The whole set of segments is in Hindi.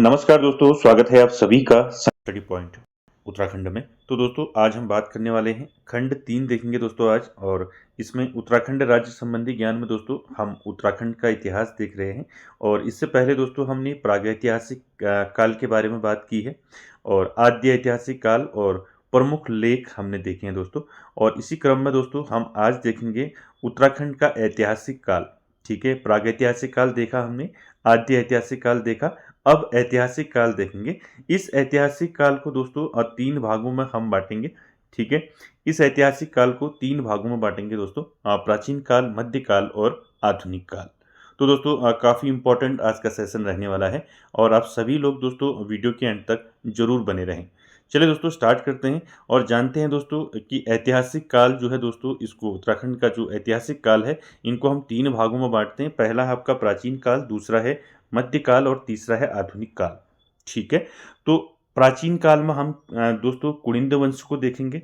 नमस्कार दोस्तों, स्वागत है आप सभी का स्टडी पॉइंट उत्तराखंड में। तो दोस्तों आज हम बात करने वाले हैं खंड 3 देखेंगे दोस्तों आज। और इसमें उत्तराखंड राज्य संबंधी ज्ञान में दोस्तों हम उत्तराखंड का इतिहास देख रहे हैं। और इससे पहले दोस्तों हमने प्रागैतिहासिक काल के बारे में बात की है और आद्य ऐतिहासिक काल और प्रमुख लेख हमने देखे हैं दोस्तों। और इसी क्रम में दोस्तों हम आज देखेंगे उत्तराखंड का ऐतिहासिक काल। ठीक है, प्रागैतिहासिक काल देखा हमने, आद्य ऐतिहासिक काल देखा, अब ऐतिहासिक काल देखेंगे। इस ऐतिहासिक काल को दोस्तों तीन भागों में हम बांटेंगे। ठीक है, इस ऐतिहासिक काल को तीन भागों में बांटेंगे दोस्तों, प्राचीन काल, मध्यकाल और आधुनिक काल। तो दोस्तों काफ़ी इंपॉर्टेंट आज का सेशन रहने वाला है और आप सभी लोग दोस्तों वीडियो के एंड तक जरूर बने रहें। चलिए दोस्तों स्टार्ट करते हैं और जानते हैं दोस्तों कि ऐतिहासिक काल जो है दोस्तों, इसको उत्तराखंड का जो ऐतिहासिक काल है इनको हम तीन भागों में बांटते हैं। पहला है आपका प्राचीन काल, दूसरा है मध्यकाल और तीसरा है आधुनिक काल। ठीक है, तो प्राचीन काल में हम दोस्तों कुनिंद वंश को देखेंगे,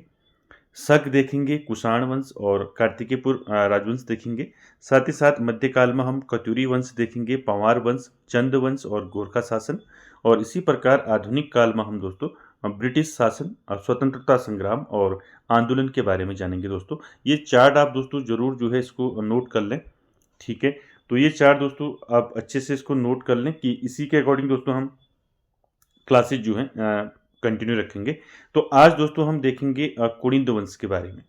शक देखेंगे, कुषाण वंश और कार्तिकेयपुर राजवंश देखेंगे। साथ ही साथ मध्यकाल में हम कत्यूरी वंश देखेंगे, पंवार वंश, चंद वंश और गोरखा शासन। और इसी प्रकार आधुनिक काल में हम दोस्तों ब्रिटिश शासन, स्वतंत्रता संग्राम और आंदोलन के बारे में जानेंगे दोस्तों। ये चार्ट आप दोस्तों जरूर जो है इसको नोट कर लें। ठीक है, तो ये चार्ट दोस्तों आप अच्छे से इसको नोट कर लें कि इसी के अकॉर्डिंग दोस्तों हम क्लासेज जो हैं कंटिन्यू रखेंगे। तो आज दोस्तों हम देखेंगे कुनिंद वंश के बारे में।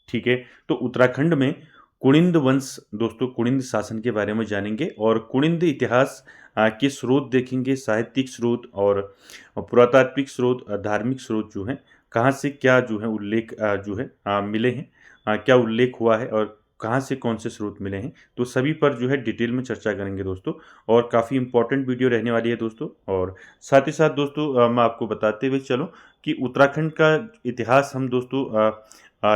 ठीक है, तो उत्तराखंड में कुनिंद वंश दोस्तों, कुनिंद शासन के बारे में जानेंगे और कुनिंद इतिहास के स्रोत देखेंगे, साहित्यिक स्रोत और पुरातात्विक स्रोत, धार्मिक स्रोत जो हैं, कहाँ से क्या जो है उल्लेख जो है मिले हैं, क्या उल्लेख हुआ है और कहाँ से कौन से स्रोत मिले हैं। तो सभी पर जो है डिटेल में चर्चा करेंगे दोस्तों और काफ़ी इंपॉर्टेंट वीडियो रहने वाली है दोस्तों। और साथ ही साथ दोस्तों मैं आपको बताते हुए चलूँ कि उत्तराखंड का इतिहास हम दोस्तों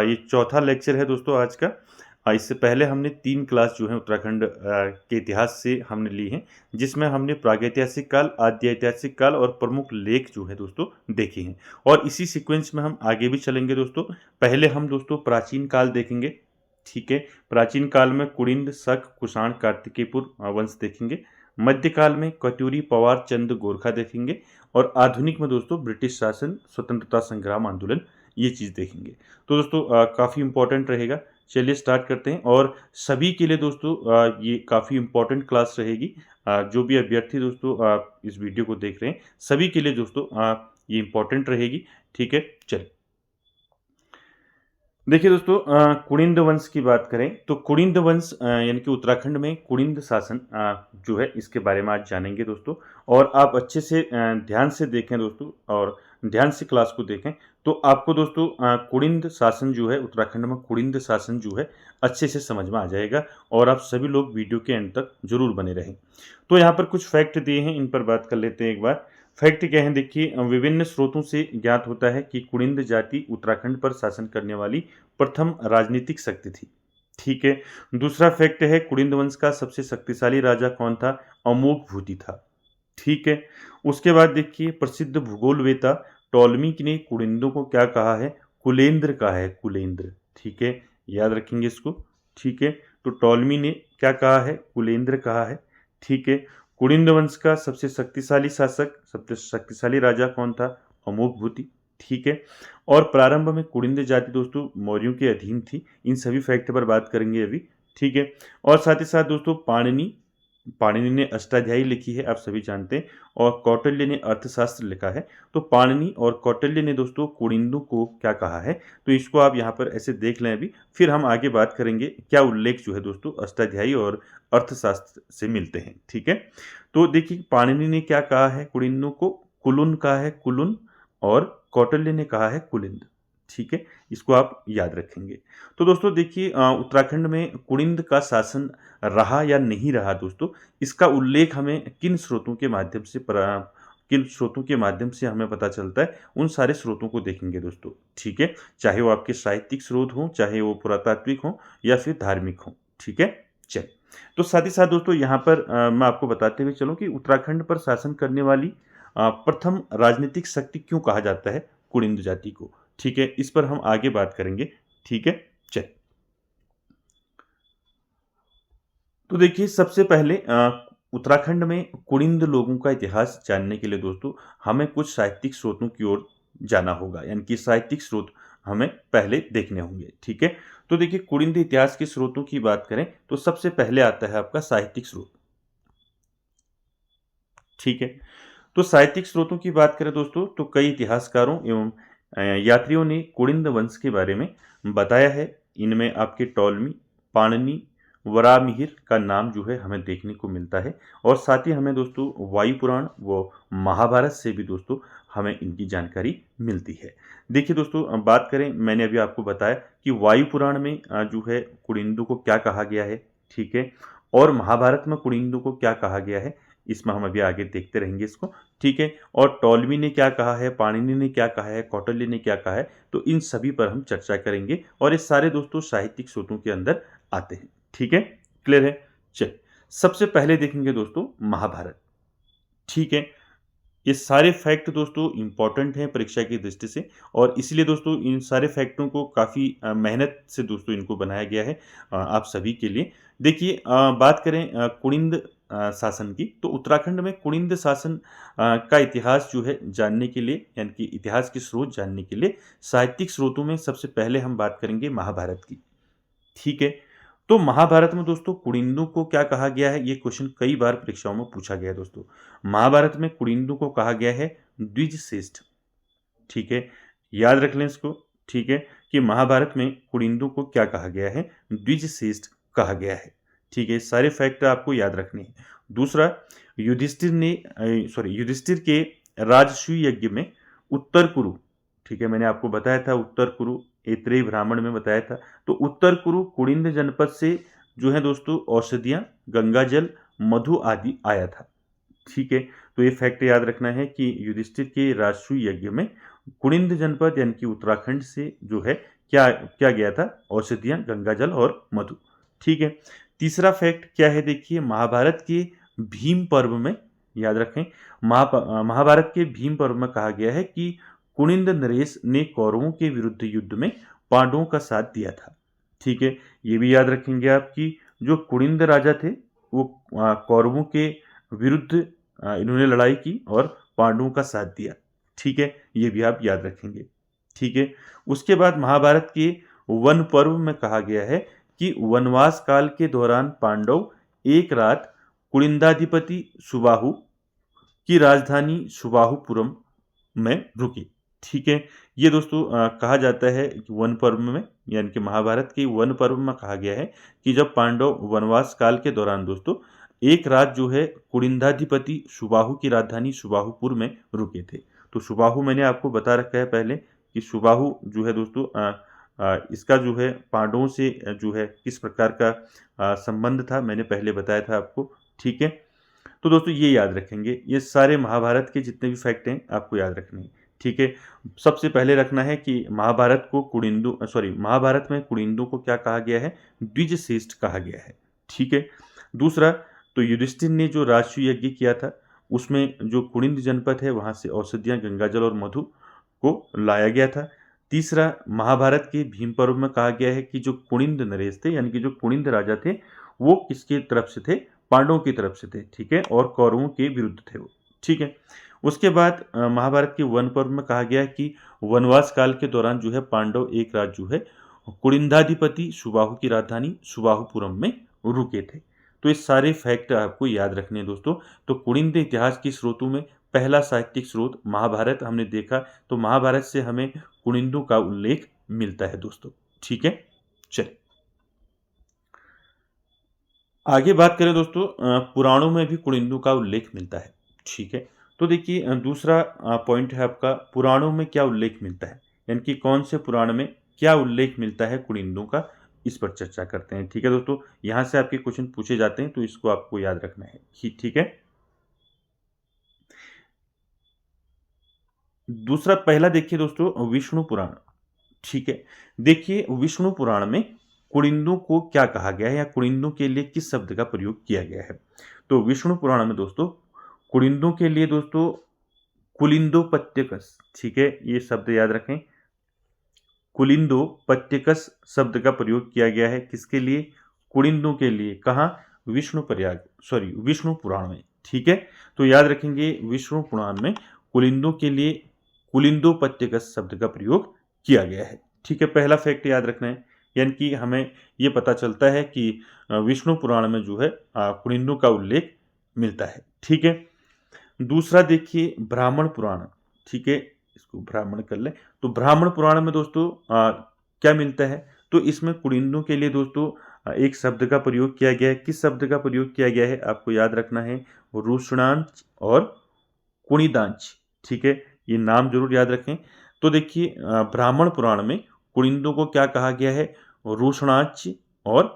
ये चौथा लेक्चर है दोस्तों आज का। इससे पहले हमने 3 क्लास जो है उत्तराखंड के इतिहास से हमने ली हैं, जिसमें हमने प्रागैतिहासिक काल, आद्य ऐतिहासिक काल और प्रमुख लेख जो है दोस्तों देखे हैं। और इसी सीक्वेंस में हम आगे भी चलेंगे दोस्तों। पहले हम दोस्तों प्राचीन काल देखेंगे। ठीक है, प्राचीन काल में कुनिंद, शक, कुषाण, कार्तिकेयपुर वंश देखेंगे। मध्यकाल में कत्यूरी, पवार, चंद, गोरखा देखेंगे। और आधुनिक में दोस्तों ब्रिटिश शासन, स्वतंत्रता संग्राम, आंदोलन, ये चीज़ देखेंगे। तो दोस्तों काफ़ी इंपॉर्टेंट रहेगा। चलिए स्टार्ट करते हैं और सभी के लिए दोस्तों ये काफ़ी इंपॉर्टेंट क्लास रहेगी। जो भी अभ्यर्थी दोस्तों इस वीडियो को देख रहे हैं सभी के लिए दोस्तों ये इंपॉर्टेंट रहेगी। ठीक है, चलिए देखिए दोस्तों कुनिंद वंश की बात करें तो कुनिंद वंश यानी कि उत्तराखंड में कुनिंद शासन जो है इसके बारे में आज जानेंगे दोस्तों। और आप अच्छे से ध्यान से देखें दोस्तों और ध्यान से क्लास को देखें तो आपको दोस्तों कुनिंद शासन जो है, उत्तराखंड में कुनिंद शासन जो है अच्छे से समझ में आ जाएगा। और आप सभी लोग वीडियो के एंड तक जरूर बने रहें। तो यहाँ पर कुछ फैक्ट दिए हैं, इन पर बात कर लेते हैं एक बार। फैक्ट क्या है देखिए, विभिन्न स्रोतों से ज्ञात होता है कि कुनिंद जाति उत्तराखंड पर शासन करने वाली प्रथम राजनीतिक शक्ति थी। ठीक है, दूसरा फैक्ट है कुनिंद वंश का सबसे शक्तिशाली राजा कौन था? अमोघ भूति था। ठीक है, उसके बाद देखिए प्रसिद्ध भूगोलवेता टॉलमी ने कुनिंदों को क्या कहा है? कुलेंद्र कहा है, कुलेंद्र। ठीक है, याद रखेंगे इसको। ठीक है, तो टॉलमी ने क्या कहा है? कुलेंद्र कहा है। ठीक है, कुनिंद वंश का सबसे शक्तिशाली शासक, सबसे शक्तिशाली राजा कौन था? अमोघ भूति। ठीक है, और प्रारंभ में कुनिंद जाति दोस्तों मौर्यों के अधीन थी। इन सभी फैक्ट पर बात करेंगे अभी। ठीक है, और साथ ही साथ दोस्तों पाणिनि पाणिनि ने अष्टाध्यायी लिखी है, आप सभी जानते हैं। और कौटिल्य ने अर्थशास्त्र लिखा है। तो पाणिनि और कौटिल्य ने दोस्तों कुनिंदों को क्या कहा है, तो इसको आप यहाँ पर ऐसे देख लें अभी, फिर हम आगे बात करेंगे क्या उल्लेख जो है दोस्तों अष्टाध्यायी और अर्थशास्त्र से मिलते हैं। ठीक है, तो देखिए पाणिनि ने क्या कहा है कुनिंदों को? कुलुन कहा है, कुलुन। और कौटिल्य ने कहा है कुलिंद। ठीक है, इसको आप याद रखेंगे। तो दोस्तों देखिए उत्तराखंड में कुनिंद का शासन रहा या नहीं रहा दोस्तों, इसका उल्लेख हमें किन स्रोतों के माध्यम से किन स्रोतों के माध्यम से हमें पता चलता है, उन सारे स्रोतों को देखेंगे दोस्तों। ठीक है, चाहे वो आपके साहित्यिक स्रोत हों, चाहे वो पुरातात्विक हों या फिर धार्मिक हों। ठीक है, चल तो साथ ही साथ दोस्तों यहाँ पर मैं आपको बताते हुए चलूँ कि उत्तराखंड पर शासन करने वाली प्रथम राजनीतिक शक्ति क्यों कहा जाता है कुनिंद जाति को। ठीक है, इस पर हम आगे बात करेंगे। ठीक है, चल तो देखिए सबसे पहले उत्तराखंड में कुड़िंद लोगों का इतिहास जानने के लिए दोस्तों हमें कुछ साहित्यिक स्रोतों की ओर जाना होगा, यानी कि साहित्यिक स्रोत हमें पहले देखने होंगे। ठीक है, तो देखिए कुड़िंद इतिहास के स्रोतों की बात करें तो सबसे पहले आता है आपका साहित्यिक स्रोत। ठीक है, तो साहित्यिक स्रोतों की बात करें दोस्तों तो कई इतिहासकारों एवं यात्रियों ने कुड़िंद वंश के बारे में बताया है। इनमें आपके टॉलमी, पाणिनि, वराहमिहिर का नाम जो है हमें देखने को मिलता है, और साथ ही हमें दोस्तों वायु पुराण व महाभारत से भी दोस्तों हमें इनकी जानकारी मिलती है। देखिए दोस्तों बात करें, मैंने अभी आपको बताया कि वायु पुराण में जो है कुड़िंदों को क्या कहा गया है। ठीक है, और महाभारत में कुड़िंदों को क्या कहा गया है, इसमें हम अभी आगे देखते रहेंगे इसको। ठीक है, और टॉलमी ने क्या कहा है, पाणिनि ने क्या कहा है, कौटिल्य ने क्या कहा है, तो इन सभी पर हम चर्चा करेंगे, और ये सारे दोस्तों साहित्यिक स्रोतों के अंदर आते हैं। ठीक है, क्लियर है। चल, सबसे पहले देखेंगे दोस्तों महाभारत। ठीक है, ये सारे फैक्ट दोस्तों इंपॉर्टेंट हैं परीक्षा की दृष्टि से, और इसलिए दोस्तों इन सारे फैक्टों को काफ़ी मेहनत से दोस्तों इनको बनाया गया है आप सभी के लिए। देखिए बात करें कुड़िंद शासन की, तो उत्तराखंड में कुड़िंद शासन का इतिहास जो है जानने के लिए, यानी कि इतिहास के स्रोत जानने के लिए साहित्यिक स्रोतों में सबसे पहले हम बात करेंगे महाभारत की। ठीक है, तो महाभारत में दोस्तों कुड़िंदों को क्या कहा गया है, ये क्वेश्चन कई बार परीक्षाओं में पूछा गया है दोस्तों। महाभारत में कुड़िंदों को कहा गया है द्विज श्रेष्ठ। ठीक है, याद रख लें इसको। ठीक है, कि महाभारत में कुड़िंदों को क्या कहा गया है, द्विज श्रेष्ठ कहा गया है। ठीक है, सारे फैक्ट आपको याद रखने हैं। दूसरा, युधिष्ठिर के राजसूय यज्ञ में उत्तर कुरु, ठीक है, मैंने आपको बताया था उत्तर कुरु ऐत्रेय ब्राह्मण में बताया था, तो उत्तर कुरु कुड़िंद जनपद से जो है दोस्तों औषधियां, गंगा जल, मधु आदि आया था। ठीक है, तो ये फैक्ट याद रखना है कि युधिष्ठिर के राजसूय यज्ञ में कुड़िंद जनपद यानी कि उत्तराखंड से जो है क्या क्या गया था, औषधियां, गंगा जल और मधु। ठीक है, तीसरा फैक्ट क्या है, देखिए महाभारत के भीम पर्व में, याद रखें, महाभारत के भीम पर्व में कहा गया है कि कुनिंद नरेश ने कौरवों के विरुद्ध युद्ध में पांडवों का साथ दिया था। ठीक है, ये भी याद रखेंगे आप कि जो कुनिंद राजा थे वो कौरवों के विरुद्ध इन्होंने लड़ाई की और पांडवों का साथ दिया। ठीक है, ये भी आप याद रखेंगे। ठीक है, उसके बाद महाभारत के वन पर्व में कहा गया है कि वनवास काल के दौरान पांडव एक रात कुलिंदाधिपति सुबाहु की राजधानी सुबाहुपुरम में रुके। ठीक है, ये दोस्तों कहा जाता है कि वन पर्व में, यानी कि महाभारत के वन पर्व में कहा गया है कि जब पांडव वनवास काल के दौरान दोस्तों एक रात जो है कुलिंदाधिपति सुबाहु की राजधानी सुबाहुपुर में रुके थे। तो सुबाहु मैंने आपको बता रखा है पहले कि सुबाहु जो है दोस्तों इसका जो है पांडवों से जो है किस प्रकार का संबंध था, मैंने पहले बताया था आपको। ठीक है, तो दोस्तों ये याद रखेंगे, ये सारे महाभारत के जितने भी फैक्ट हैं आपको याद रखने हैं। ठीक है, सबसे पहले रखना है कि महाभारत में कुड़िंदों को क्या कहा गया है, द्विज श्रेष्ठ कहा गया है। ठीक है, दूसरा, तो युधिष्ठिर ने जो राजसूय यज्ञ किया था उसमें जो कुड़िंद जनपद है वहां से औषधियां, गंगाजल और मधु को लाया गया था। तीसरा, महाभारत के भीम पर्व में कहा गया है कि जो कुड़िंद नरेश थे, यानी कि जो कुड़िंद राजा थे, वो किसकी तरफ से थे, पांडवों की तरफ से थे। ठीक है, और कौरवों के विरुद्ध थे वो। ठीक है, उसके बाद महाभारत के वन पर्व में कहा गया कि वनवास काल के दौरान जो है पांडव एक रात जो है कुलिंदाधिपति सुबाहु की राजधानी सुबाहुपुरम में रुके थे। तो ये सारे फैक्ट आपको याद रखने हैं दोस्तों। तो कुड़िंद इतिहास के स्रोतों में पहला साहित्यिक स्रोत महाभारत हमने देखा, तो महाभारत से हमें कुड़िंदों का उल्लेख मिलता है दोस्तों। ठीक है, चलिए आगे बात करें दोस्तों, पुराणों में भी कुड़िंदों का उल्लेख मिलता है। ठीक है, तो देखिए दूसरा पॉइंट है आपका, पुराणों में क्या उल्लेख मिलता है, यानी कि कौन से पुराण में क्या उल्लेख मिलता है कुड़िंदों का, इस पर चर्चा करते हैं। ठीक है दोस्तों, यहां से आपके क्वेश्चन पूछे जाते हैं तो इसको आपको याद रखना है। ठीक है, दूसरा, पहला देखिए दोस्तों विष्णु पुराण। ठीक है, देखिए विष्णु पुराण में कुड़िंदों को क्या कहा गया है या कुड़िंदों के लिए किस शब्द का प्रयोग किया गया है। तो विष्णु पुराण में दोस्तों कुड़िंदों के लिए दोस्तों कुलिंदोपत्यकस, ठीक है, ये शब्द याद रखें, कुलिंदोपत्यकस शब्द का प्रयोग किया गया है किसके लिए, कुड़िंदों के लिए। कहाँ, विष्णु पुराण में। ठीक है, तो याद रखेंगे विष्णु पुराण में कुलिंदों के लिए कुलिंदोपत्यगत शब्द का प्रयोग किया गया है। ठीक है, पहला फैक्ट याद रखना है, यानी कि हमें ये पता चलता है कि विष्णु पुराण में जो है कुलिंदों का उल्लेख मिलता है। ठीक है, दूसरा देखिए ब्राह्मण पुराण। ठीक है, इसको ब्राह्मण कर ले, तो ब्राह्मण पुराण में दोस्तों क्या मिलता है, तो इसमें कुलिंदों के लिए दोस्तों एक शब्द का प्रयोग किया गया है। किस शब्द का प्रयोग किया गया है आपको याद रखना है, रुषणांच और कुणिदांच। ठीक है, ये नाम जरूर याद रखें। तो देखिए ब्राह्मण पुराण में कुलिंदों को क्या कहा गया है, रुषणांच और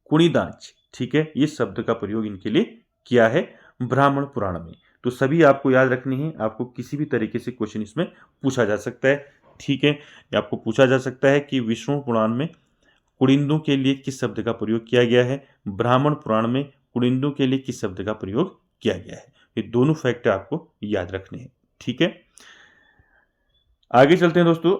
कुणिदांच। ठीक है, ये शब्द का प्रयोग इनके लिए किया है ब्राह्मण पुराण में। तो सभी आपको याद रखनी है, आपको किसी भी तरीके से क्वेश्चन इसमें पूछा जा सकता है। ठीक है, आपको पूछा जा सकता है कि विष्णु पुराण में कुलिंदों के लिए किस शब्द का प्रयोग किया गया है, ब्राह्मण पुराण में कुलिंदों के लिए किस शब्द का प्रयोग किया गया है। ये दोनों फैक्ट आपको याद रखने हैं। ठीक है, आगे चलते हैं दोस्तों,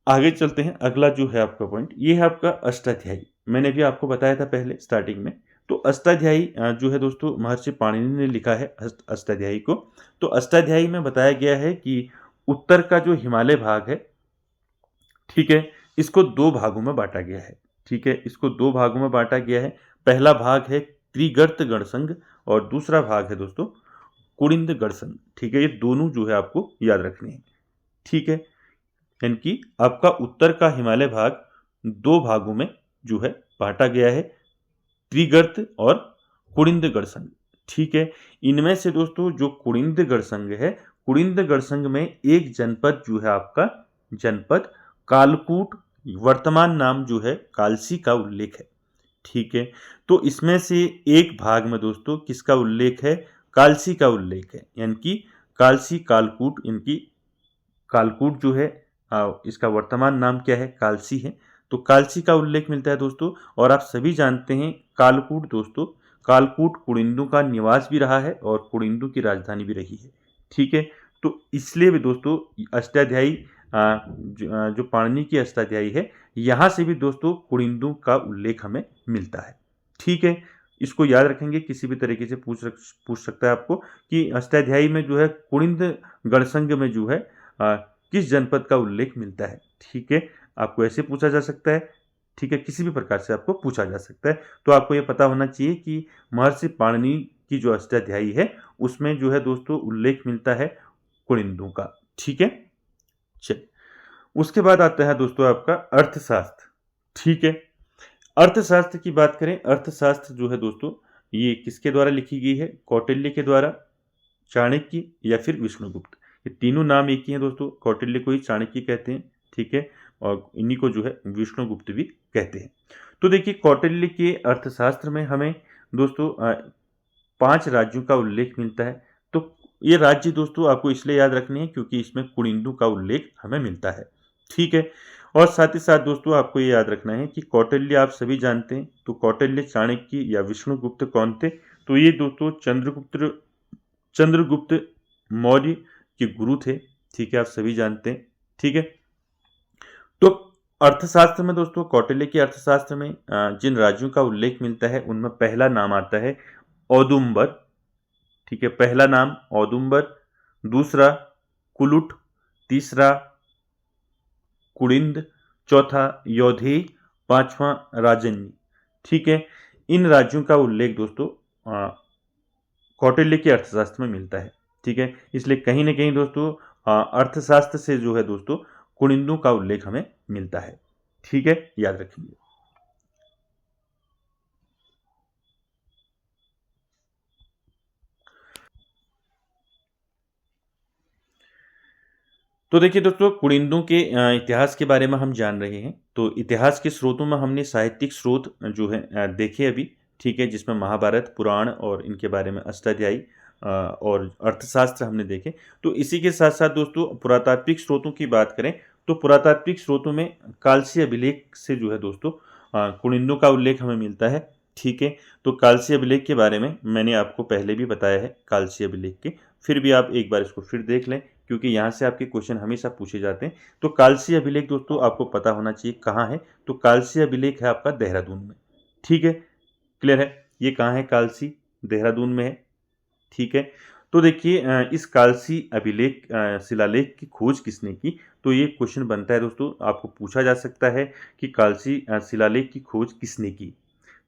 आगे चलते हैं। अगला जो है आपका पॉइंट, ये है आपका अष्टाध्यायी। मैंने भी आपको बताया था पहले स्टार्टिंग में। तो अष्टाध्यायी जो है दोस्तों महर्षि पाणिनि ने लिखा है अष्टाध्यायी को। तो अष्टाध्यायी में बताया गया है कि उत्तर का जो हिमालय भाग है, ठीक है, इसको दो भागों में बांटा गया है। ठीक है, इसको दो भागों में बांटा गया है। पहला भाग है त्रिगर्त गणसंघ और दूसरा भाग है दोस्तों कुड़िंद गणसंघ। ठीक है, ये दोनों जो है आपको याद रखने हैं। ठीक है, यानी कि आपका उत्तर का हिमालय भाग दो भागों में जो है बांटा गया है, त्रिगर्त और कुड़िंद गणसंघ। ठीक है, इनमें से दोस्तों जो कुड़िंद गणसंघ है, कुड़िंद गणसंघ में एक जनपद जो है आपका जनपद कालकूट, वर्तमान नाम जो है कालसी का उल्लेख है। ठीक है, तो इसमें से एक भाग में दोस्तों किसका उल्लेख है, कालसी का उल्लेख है, यानी कि कालसी कालकूट, इनकी कालकूट जो है इसका वर्तमान नाम क्या है, कालसी है। तो कालसी का उल्लेख मिलता है दोस्तों। और आप सभी जानते हैं कालकूट दोस्तों, कालकूट कुड़िंदों का निवास भी रहा है और कुड़िंदों की राजधानी भी रही है। ठीक है, तो इसलिए भी दोस्तों अष्टाध्यायी जो पाणिनि की अष्टाध्यायी है, यहाँ से भी दोस्तों कुड़िंदों का उल्लेख हमें मिलता है। ठीक है, इसको याद रखेंगे, किसी भी तरीके से पूछ सकता है आपको कि अष्टाध्यायी में जो है कुड़िंद गणसंघ में जो है किस जनपद का उल्लेख मिलता है। ठीक है, आपको ऐसे पूछा जा सकता है। ठीक है, किसी भी प्रकार से आपको पूछा जा सकता है। तो आपको यह पता होना चाहिए कि महर्षि पाणिनि की जो अष्टाध्यायी है उसमें जो है दोस्तों उल्लेख मिलता है कुड़िंदों का। ठीक है, चलिए उसके बाद आता है दोस्तों आपका अर्थशास्त्र। ठीक है, अर्थशास्त्र की बात करें, अर्थशास्त्र जो है दोस्तों ये किसके द्वारा लिखी गई है, कौटिल्य के द्वारा, चाणक्य या फिर विष्णुगुप्त। ये तीनों नाम एक ही हैं दोस्तों, कौटिल्य को ही चाणक्य कहते हैं। ठीक है, और इन्हीं को जो है विष्णुगुप्त भी कहते हैं। तो देखिए कौटिल्य के अर्थशास्त्र में हमें दोस्तों 5 राज्यों का उल्लेख मिलता है। तो ये राज्य दोस्तों आपको इसलिए याद रखने हैं क्योंकि इसमें कुड़िंदों का उल्लेख हमें मिलता है। ठीक है, और साथ ही साथ दोस्तों आपको ये याद रखना है कि कौटिल्य आप सभी जानते हैं। तो कौटिल्य, चाणक्य या विष्णुगुप्त कौन थे, तो ये दोस्तों चंद्रगुप्त मौर्य के गुरु थे। ठीक है, आप सभी जानते हैं। ठीक है, तो अर्थशास्त्र में दोस्तों कौटिल्य के अर्थशास्त्र में जिन राज्यों का उल्लेख मिलता है उनमें पहला नाम आता है औदुंबर। ठीक है, पहला नाम औदुंबर, दूसरा कुलुट, तीसरा कुड़िंद, चौथा यौधेय, पांचवा राजन्य। ठीक है, इन राज्यों का उल्लेख दोस्तों कौटिल्य के अर्थशास्त्र में मिलता है। ठीक है, इसलिए कहीं ना कहीं दोस्तों अर्थशास्त्र से जो है दोस्तों कुड़िंदों का उल्लेख हमें मिलता है। ठीक है, याद रखेंगे। तो देखिए दोस्तों कुड़िंदों के इतिहास के बारे में हम जान रहे हैं। तो इतिहास के स्रोतों में हमने साहित्यिक स्रोत जो है देखे अभी। ठीक है, जिसमें महाभारत, पुराण और इनके बारे में अष्टाध्यायी और अर्थशास्त्र हमने देखे। तो इसी के साथ साथ दोस्तों पुरातात्विक स्रोतों की बात करें तो पुरातात्विक स्रोतों में कालसी अभिलेख से जो है दोस्तों कुड़िंदों का उल्लेख हमें मिलता है। ठीक है, तो कालसी अभिलेख के बारे में मैंने आपको पहले भी बताया है, कालसी अभिलेख के, फिर भी आप एक बार इसको फिर देख लें क्योंकि यहाँ से आपके क्वेश्चन हमेशा पूछे जाते हैं। तो कालसी अभिलेख दोस्तों आपको पता होना चाहिए कहाँ है, तो कालसी अभिलेख है आपका देहरादून में। ठीक है, क्लियर है। ये कहाँ है? कालसी, देहरादून में है। ठीक है, तो देखिए इस कालसी अभिलेख शिलालेख की खोज किसने की? तो ये क्वेश्चन बनता है दोस्तों, आपको पूछा जा सकता है कि कालसी शिलालेख की खोज किसने की?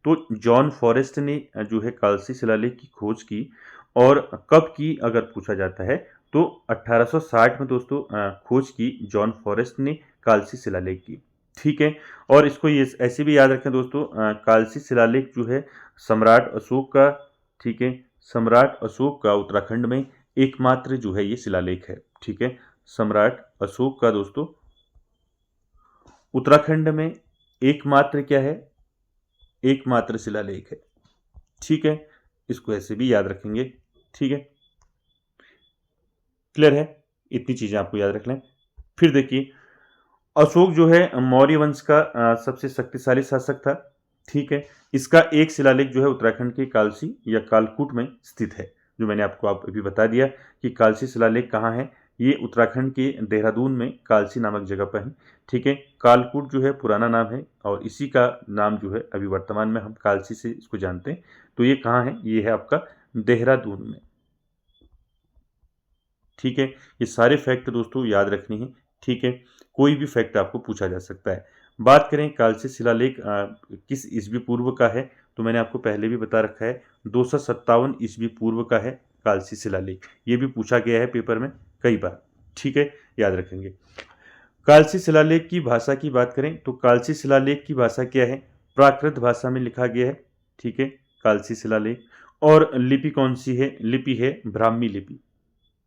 तो जॉन फॉरेस्ट ने जो है कालसी शिलालेख की खोज की। और कब की अगर पूछा जाता है तो 1860 में दोस्तों खोज की जॉन फॉरेस्ट ने कालसी शिलालेख की। ठीक है, और इसको ये ऐसे भी याद रखें दोस्तों, कालसी शिलालेख जो है सम्राट अशोक का, ठीक है, सम्राट अशोक का उत्तराखंड में एकमात्र जो है ये शिलालेख है। ठीक है, सम्राट अशोक का दोस्तों उत्तराखंड में एकमात्र क्या है? एकमात्र शिलालेख है। ठीक है, इसको ऐसे भी याद रखेंगे। ठीक है, क्लियर है? इतनी चीजें आपको याद रख लें। फिर देखिए, अशोक जो है मौर्य वंश का सबसे शक्तिशाली शासक था। ठीक है, इसका एक शिलालेख जो है उत्तराखंड के कालसी या कालकूट में स्थित है, जो मैंने आपको अभी बता दिया कि कालसी शिलालेख कहाँ है। ये उत्तराखंड के देहरादून में कालसी नामक जगह पर है। ठीक है, कालकूट जो है पुराना नाम है और इसी का नाम जो है अभी वर्तमान में हम कालसी से इसको जानते हैं। तो ये कहाँ है? ये है आपका देहरादून में। ठीक है, ये सारे फैक्ट दोस्तों याद रखने हैं। ठीक है, कोई भी फैक्ट आपको पूछा जा सकता है। बात करें कालसी शिलालेख किस ईस्वी पूर्व का है, तो मैंने आपको पहले भी बता रखा है 257 ईस्वी पूर्व का है कालसी शिलालेख। ये भी पूछा गया है पेपर में कई बार। ठीक है, याद रखेंगे। कालसी शिलालेख की भाषा की बात करें तो कालसी शिलालेख की भाषा क्या है? प्राकृत भाषा में लिखा गया है। ठीक है, कालसी शिलालेख। और लिपि कौन सी है? लिपि है ब्राह्मी लिपि।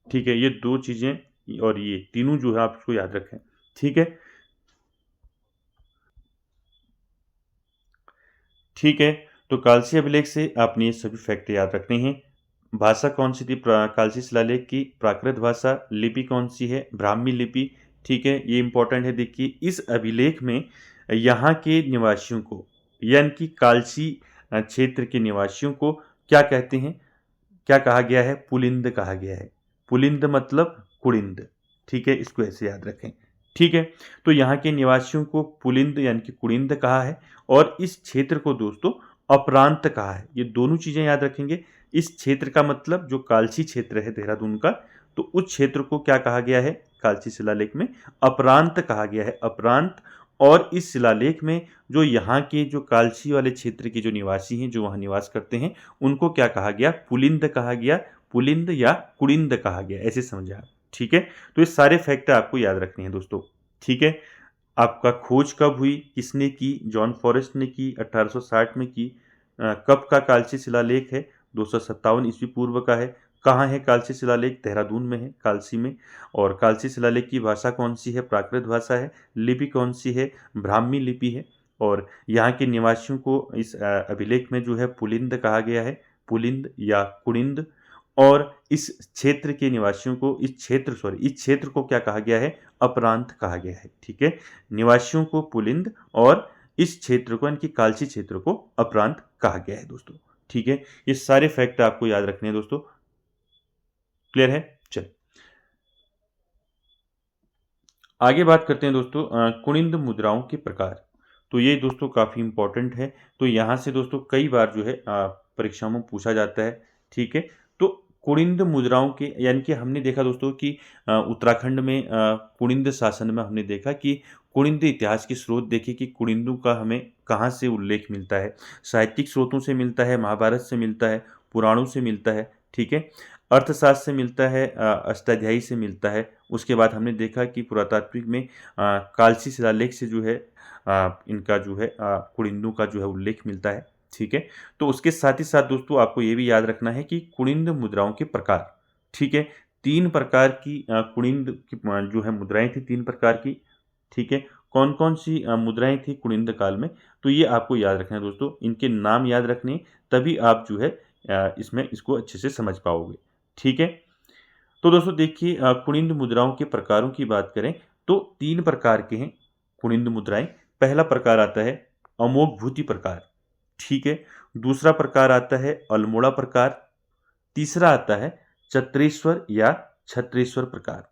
ठीक है, ये दो चीजें और ये तीनों जो है आप इसको याद रखें। ठीक है, ठीक है, तो कालसी अभिलेख से आपने ये सभी फैक्ट याद रखने हैं। भाषा कौन सी थी कालसी शिलालेख की? प्राकृत भाषा। लिपि कौन सी है? ब्राह्मी लिपि। ठीक है, ये इंपॉर्टेंट है। देखिए, इस अभिलेख में यहाँ के निवासियों को, यानी कि कालसी क्षेत्र के निवासियों को क्या कहते हैं? क्या कहा गया है? पुलिंद कहा गया है। पुलिंद मतलब कुड़िंद। ठीक है, इसको ऐसे याद रखें। ठीक है, तो यहाँ के निवासियों को पुलिंद यानी कि कुड़िंद कहा है और इस क्षेत्र को दोस्तों अपरांत कहा है। ये दोनों चीजें याद रखेंगे। इस क्षेत्र का मतलब जो कालसी क्षेत्र है देहरादून का, तो उस क्षेत्र को क्या कहा गया है? कालसी शिलालेख में अपरांत कहा गया है, अपरांत। और इस शिलालेख में जो यहाँ के जो कालसी वाले क्षेत्र के जो निवासी हैं, जो वहाँ निवास करते हैं, उनको क्या कहा गया? पुलिंद कहा गया। पुलिंद या कुड़िंद कहा गया, ऐसे समझा। ठीक है, तो ये सारे फैक्ट आपको याद रखने हैं दोस्तों। ठीक है, आपका खोज कब हुई, किसने की? जॉन फॉरेस्ट ने की, 1860 में की। कब का कालसी शिलालेख है? 257 ईस्वी पूर्व का है। कहाँ है कालसी शिलालेख? देहरादून में है, कालसी में। और कालसी शिलालेख की भाषा कौन सी है? प्राकृत भाषा है। लिपि कौन सी है? ब्राह्मी लिपि है। और यहाँ के निवासियों को इस अभिलेख में जो है पुलिंद कहा गया है, पुलिंद या कुड़िंद। और इस क्षेत्र के निवासियों को, इस क्षेत्र को क्या कहा गया है? अपरांत कहा गया है। ठीक है, निवासियों को पुलिंद और इस क्षेत्र को, यानी कि कालसी क्षेत्र को अपरांत कहा गया है दोस्तों। ठीक है, ये सारे फैक्ट आपको याद रखने हैं दोस्तों। क्लियर है? चल आगे बात करते हैं दोस्तों कुनिंद मुद्राओं के प्रकार। तो ये दोस्तों काफ़ी इंपॉर्टेंट है। तो यहाँ से दोस्तों कई बार जो है परीक्षाओं में पूछा जाता है। ठीक है, तो कुनिंद मुद्राओं के, यानी कि हमने देखा दोस्तों कि उत्तराखंड में कुनिंद शासन में हमने देखा कि कुनिंद इतिहास के स्रोत देखे कि कुनिंदों का हमें कहाँ से उल्लेख मिलता है। साहित्यिक स्रोतों से मिलता है, महाभारत से मिलता है, पुराणों से मिलता है। ठीक है, अर्थशास्त्र से मिलता है, अष्टाध्यायी से मिलता है। उसके बाद हमने देखा कि पुरातात्विक में कालसी शिलालेख से जो है इनका जो है कुड़िंदों का जो है उल्लेख मिलता है। ठीक है, तो उसके साथ ही साथ दोस्तों आपको ये भी याद रखना है कि कुड़िंद मुद्राओं के प्रकार। ठीक है, तीन प्रकार की कुड़िंद की जो है मुद्राएं थी, तीन प्रकार की। ठीक है, कौन कौन सी मुद्राएं थी कुड़िंद काल में, तो ये आपको याद रखना है दोस्तों। इनके नाम याद रखने, तभी आप जो है इसमें इसको अच्छे से समझ पाओगे। ठीक है, तो दोस्तों देखिए कुनिंद मुद्राओं के प्रकारों की बात करें तो तीन प्रकार के हैं कुनिंद मुद्राएं। पहला प्रकार आता है अमोघभूति प्रकार। ठीक है, दूसरा प्रकार आता है अल्मोड़ा प्रकार। तीसरा आता है चत्रेश्वर या छत्रेश्वर प्रकार।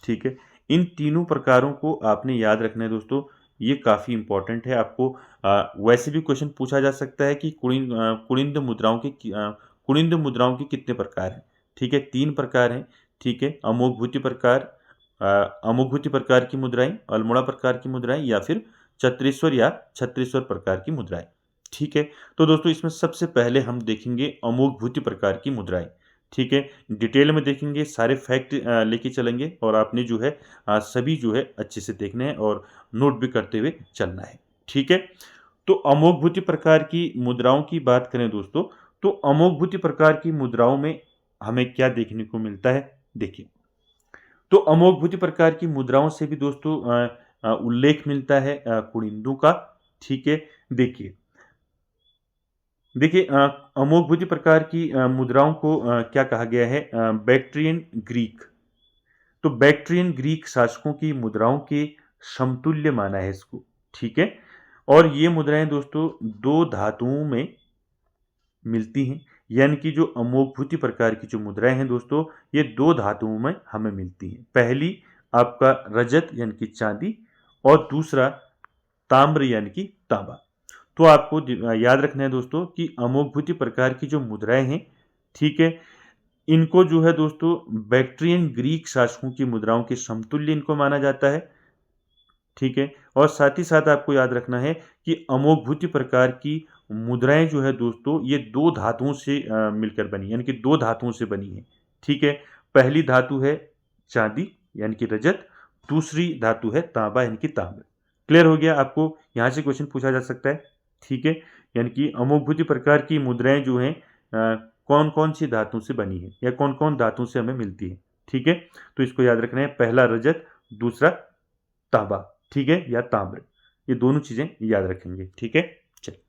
ठीक है, इन तीनों प्रकारों को आपने याद रखना है दोस्तों। ये काफ़ी इंपॉर्टेंट है। आपको वैसे भी क्वेश्चन पूछा जा सकता है कि कुनिंद मुद्राओं के कितने प्रकार हैं। ठीक है, 3 प्रकार हैं। ठीक है, अमोघभूति प्रकार की मुद्राएं, अल्मोड़ा प्रकार की मुद्राएं या फिर छत्तीसवर या छत्तीसवर प्रकार की मुद्राएं। ठीक है, तो दोस्तों इसमें सबसे पहले हम देखेंगे अमोघभूति प्रकार की मुद्राएं। ठीक है, डिटेल में देखेंगे, सारे फैक्ट लेके चलेंगे और आपने जो है सभी जो है अच्छे से देखने हैं और नोट भी करते हुए चलना है। ठीक है, तो अमोघभूति प्रकार की मुद्राओं की बात करें दोस्तों, तो अमोघभूति प्रकार की मुद्राओं में हमें क्या देखने को मिलता है, देखिए। तो अमोघभूति प्रकार की मुद्राओं से भी दोस्तों उल्लेख मिलता है कुनिंदों का। ठीक है, देखिए देखिए अमोघभूति प्रकार की मुद्राओं को क्या कहा गया है, बैक्ट्रियन ग्रीक। तो बैक्ट्रियन ग्रीक शासकों की मुद्राओं के समतुल्य माना है इसको। ठीक है, और ये मुद्राएं दोस्तों 2 धातुओं में मिलती हैं, यानी कि जो अमोघभूति प्रकार की जो मुद्राएं हैं दोस्तों, ये 2 धातुओं में हमें मिलती हैं। पहली आपका रजत यानी कि चांदी, और दूसरा ताम्र यानी कि तांबा। तो आपको याद रखना है दोस्तों कि अमोघभूति प्रकार की जो मुद्राएं हैं, ठीक है, इनको जो है दोस्तों बैक्ट्रियन ग्रीक शासकों की मुद्राओं के समतुल्य इनको माना जाता है। ठीक है, और साथ ही साथ आपको याद रखना है कि अमोघभूति प्रकार की मुद्राएं जो है दोस्तों, ये 2 धातुओं से मिलकर बनी, यानी कि 2 धातुओं से बनी है। ठीक है, पहली धातु है चांदी यानी कि रजत, दूसरी धातु है तांबा यानी कि ताम्र। क्लियर हो गया आपको, यहाँ से क्वेश्चन पूछा जा सकता है। ठीक है, यानी कि अमोघभूति प्रकार की मुद्राएं जो हैं कौन कौन सी धातु से बनी है या कौन कौन धातु से हमें मिलती है। ठीक है, तो इसको याद रखना है, पहला रजत, दूसरा तांबा, ठीक है, या ताम्र, ये दोनों चीजें याद रखेंगे। ठीक है, चलिए,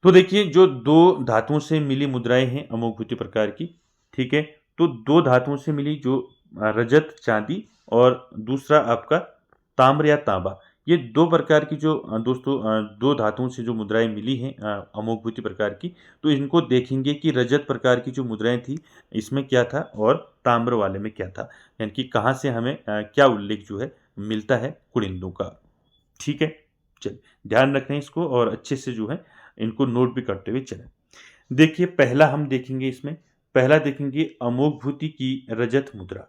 तो देखिए जो 2 धातुओं से मिली मुद्राएं हैं अमोघभूति प्रकार की। ठीक है, तो 2 धातुओं से मिली जो रजत चांदी और दूसरा आपका ताम्र या तांबा, ये 2 प्रकार की जो दोस्तों 2 धातुओं से जो मुद्राएं मिली हैं अमोघभूति प्रकार की, तो इनको देखेंगे कि रजत प्रकार की जो मुद्राएं थी इसमें क्या था और ताम्र वाले में क्या था, यानी कि कहाँ से हमें क्या उल्लेख जो है मिलता है कुनिंदों का। ठीक है, चलिए ध्यान रखें इसको और अच्छे से जो है इनको नोट भी करते हुए चलें। देखिए पहला हम देखेंगे, इसमें पहला देखेंगे अमोघभूति की रजत मुद्रा।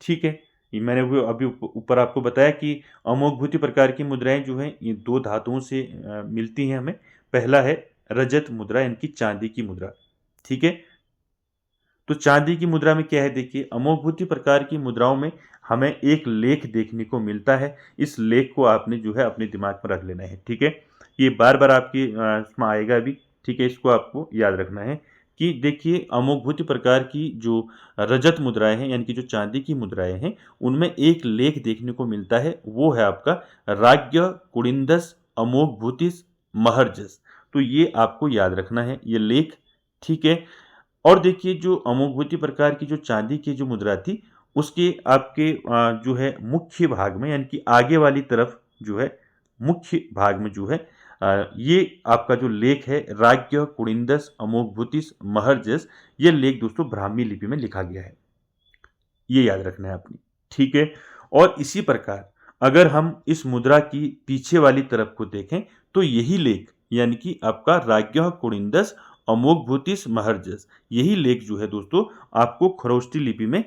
ठीक है, ये मैंने वो अभी ऊपर आपको बताया कि अमोघभूति प्रकार की मुद्राएं जो हैं ये 2 धातुओं से मिलती हैं हमें। पहला है रजत मुद्रा यानी कि चांदी की मुद्रा। ठीक है, तो चांदी की मुद्रा में क्या है, देखिए अमोघभूति प्रकार की मुद्राओं में हमें एक लेख देखने को मिलता है। इस लेख को आपने जो है अपने दिमाग में रख लेना है। ठीक है, ये बार बार आपकी इसमें आएगा भी। ठीक है, इसको आपको याद रखना है कि देखिए अमोघभूति प्रकार की जो रजत मुद्राएं हैं यानी कि जो चांदी की मुद्राएं हैं, उनमें एक लेख देखने को मिलता है, वो है आपका राज्य कुड़िंदस अमोघभूतिस महर्जस। तो ये आपको याद रखना है, ये लेख। ठीक है, और देखिए जो अमोघभूति प्रकार की जो चांदी की जो मुद्रा थी, उसके आपके जो है मुख्य भाग में यानी कि आगे वाली तरफ जो है मुख्य भाग में जो है ये आपका जो लेख है राज्य कुड़िंदस अमोघभूतिस महर्जस, ये लेख दोस्तों ब्राह्मी लिपि में लिखा गया है, ये याद रखना है आपने। ठीक है, और इसी प्रकार अगर हम इस मुद्रा की पीछे वाली तरफ को देखें तो यही लेख यानी कि आपका राज्य कुड़िंदस अमोघभूतिस महर्जस, यही लेख जो है दोस्तों आपको खरोष्टी लिपि में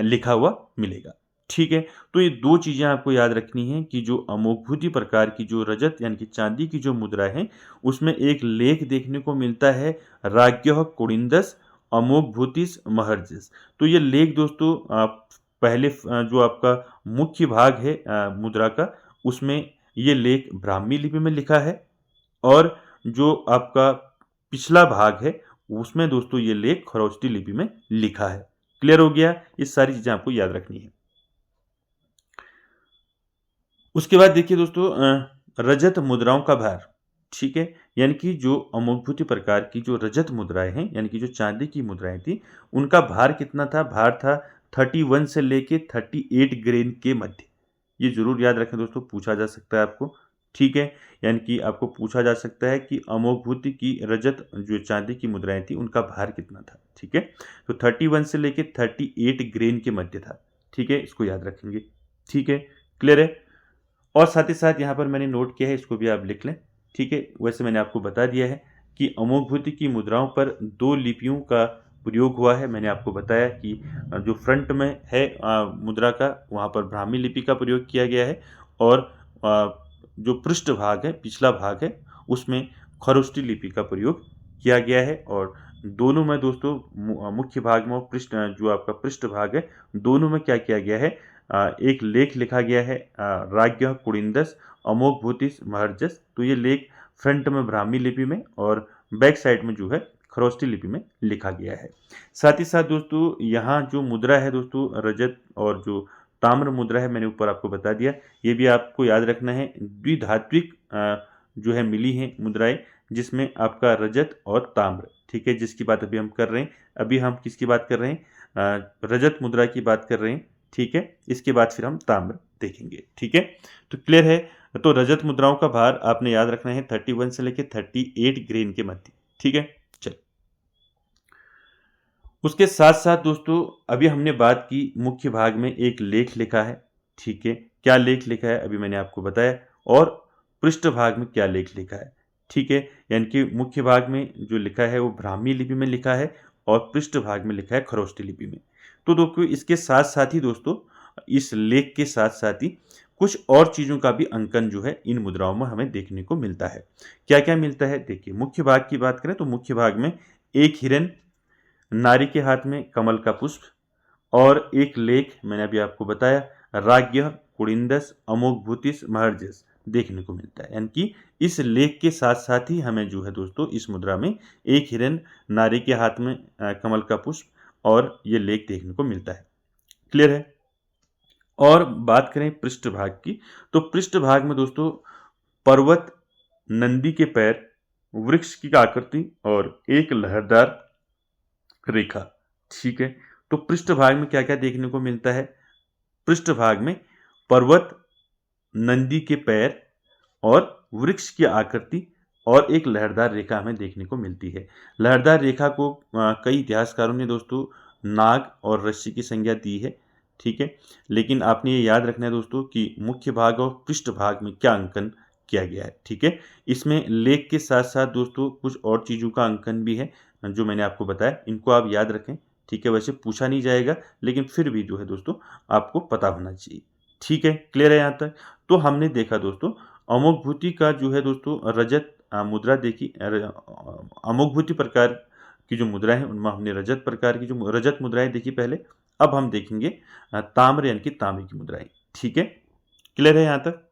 लिखा हुआ मिलेगा। ठीक है, तो ये 2 चीजें आपको याद रखनी है कि जो अमोघभूति प्रकार की जो रजत यानी कि चांदी की जो मुद्रा है, उसमें एक लेख देखने को मिलता है राज्य कुड़िंदस अमोघभूतिस महर्जस। तो ये लेख दोस्तों आप पहले जो आपका मुख्य भाग है मुद्रा का, उसमें ये लेख ब्राह्मी लिपि में लिखा है, और जो आपका पिछला भाग है उसमें दोस्तों ये लेख खरोष्टी लिपि में लिखा है। क्लियर हो गया, ये सारी चीजें आपको याद रखनी है। उसके बाद देखिए दोस्तों रजत मुद्राओं का भार। ठीक है, यानी कि जो अमोघभूति प्रकार की जो रजत मुद्राएं हैं यानी कि जो चांदी की मुद्राएं थी, उनका भार कितना था, भार था 31 से लेके 38 ग्रेन के मध्य। ये जरूर याद रखें दोस्तों, पूछा जा सकता है आपको। ठीक है, यानी कि आपको पूछा जा सकता है कि अमोघभूति की रजत जो चांदी की मुद्राएं थी उनका भार कितना था। ठीक है, तो 31 से लेके 38 ग्रेन के मध्य था। ठीक है, इसको याद रखेंगे। ठीक है, क्लियर है। और साथ ही साथ यहाँ पर मैंने नोट किया है, इसको भी आप लिख लें, ठीक है। वैसे मैंने आपको बता दिया है कि अमोघभूति की मुद्राओं पर 2 लिपियों का प्रयोग हुआ है। मैंने आपको बताया कि जो फ्रंट में है मुद्रा का, वहाँ पर ब्राह्मी लिपि का प्रयोग किया गया है, और जो पृष्ठ भाग है, पिछला भाग है, उसमें खरोष्टी लिपि का प्रयोग किया गया है। और दोनों में दोस्तों मुख्य भाग में और पृष्ठ, जो आपका पृष्ठ भाग है, दोनों में क्या किया गया है, एक लेख लिखा गया है, राज्ञः कुडिन्दस् अमोघभूतिस् महर्जस्। तो ये लेख फ्रंट में ब्राह्मी लिपि में और बैक साइड में जो है खरोष्टी लिपि में लिखा गया है। साथ ही साथ दोस्तों यहाँ जो मुद्रा है दोस्तों, रजत और जो ताम्र मुद्रा है, मैंने ऊपर आपको बता दिया, ये भी आपको याद रखना है। द्विधात्विक जो है मिली है मुद्राएं, जिसमें आपका रजत और ताम्र, ठीक है, जिसकी बात अभी हम कर रहे हैं। अभी हम किसकी बात कर रहे हैं, रजत मुद्रा की बात कर रहे हैं, ठीक है। इसके बाद फिर हम ताम्र देखेंगे, ठीक है। तो क्लियर है। तो रजत मुद्राओं का भार आपने याद रखना है 31 से लेकर 38 ग्रेन के मध्य, ठीक है। चल, उसके साथ साथ दोस्तों अभी हमने बात की मुख्य भाग में एक लेख लिखा है, ठीक है। क्या लेख लिखा है अभी मैंने आपको बताया, और पृष्ठ भाग में क्या लेख लिखा है, ठीक है। यानी कि मुख्य भाग में जो लिखा है वो ब्राह्मी लिपि में लिखा है, और पृष्ठ भाग में लिखा है खरोष्टी लिपि में। तो दोस्तों इसके साथ साथ ही दोस्तों, इस लेख के साथ साथ ही कुछ और चीज़ों का भी अंकन जो है इन मुद्राओं में हमें देखने को मिलता है। क्या क्या मिलता है देखिए। मुख्य भाग की बात करें तो मुख्य भाग में एक हिरन, नारी के हाथ में कमल का पुष्प, और एक लेख मैंने अभी आपको बताया, राज्ञः कुडिन्दस् अमोघभूतिस् महर्जस् देखने को मिलता है। यानी कि इस लेख के साथ साथ ही हमें जो है दोस्तों इस मुद्रा में एक हिरन, नारी के हाथ में कमल का पुष्प, और ये लेख देखने को मिलता है। क्लियर है। और बात करें पृष्ठ भाग की, तो पृष्ठ भाग में दोस्तों पर्वत, नंदी के पैर, वृक्ष की आकृति और एक लहरदार रेखा, ठीक है। तो पृष्ठ भाग में क्या क्या देखने को मिलता है, पृष्ठ भाग में पर्वत, नंदी के पैर और वृक्ष की आकृति और एक लहरदार रेखा हमें देखने को मिलती है। लहरदार रेखा को कई इतिहासकारों ने दोस्तों नाग और रस्सी की संज्ञा दी है, ठीक है। लेकिन आपने ये याद रखना है दोस्तों कि मुख्य भाग और पृष्ठ भाग में क्या अंकन किया गया है, ठीक है। इसमें लेख के साथ साथ दोस्तों कुछ और चीज़ों का अंकन भी है, जो मैंने आपको बताया, इनको आप याद रखें, ठीक है। वैसे पूछा नहीं जाएगा, लेकिन फिर भी जो है दोस्तों आपको पता होना चाहिए, ठीक है। क्लियर है यहाँ तक। तो हमने देखा दोस्तों अमोघभूति का जो है दोस्तों रजत मुद्रा देखी, अमोघभूति प्रकार की जो मुद्रा है उनमें हमने रजत प्रकार की जो रजत मुद्राएं देखी पहले। अब हम देखेंगे ताम्र यानी कि तांबे की मुद्राएं, ठीक है। क्लियर है यहाँ तक।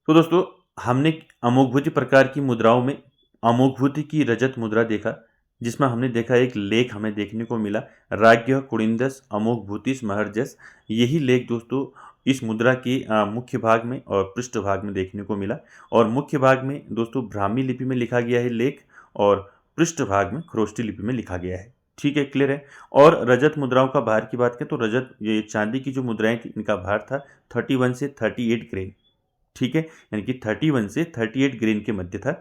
तो दोस्तों हमने अमोघभूति प्रकार की मुद्राओं में अमोघभूति की रजत मुद्रा देखा, जिसमें हमने देखा एक लेख हमें देखने को मिला, राज्ञः कुडिन्दस् अमोघभूतिस् महर्जस्। यही लेख दोस्तों इस मुद्रा के मुख्य भाग में और पृष्ठ भाग में देखने को मिला। और मुख्य भाग में दोस्तों ब्राह्मी लिपि में लिखा गया है लेख, और पृष्ठ भाग में खरोष्टी लिपि में लिखा गया है, ठीक है। क्लियर है। और रजत मुद्राओं का भार की बात करें तो रजत, ये चांदी की जो मुद्राएं थी, इनका भार था 31 से 38 ग्रेन, ठीक है। यानी कि 31 से 38 ग्रेन के मध्य था।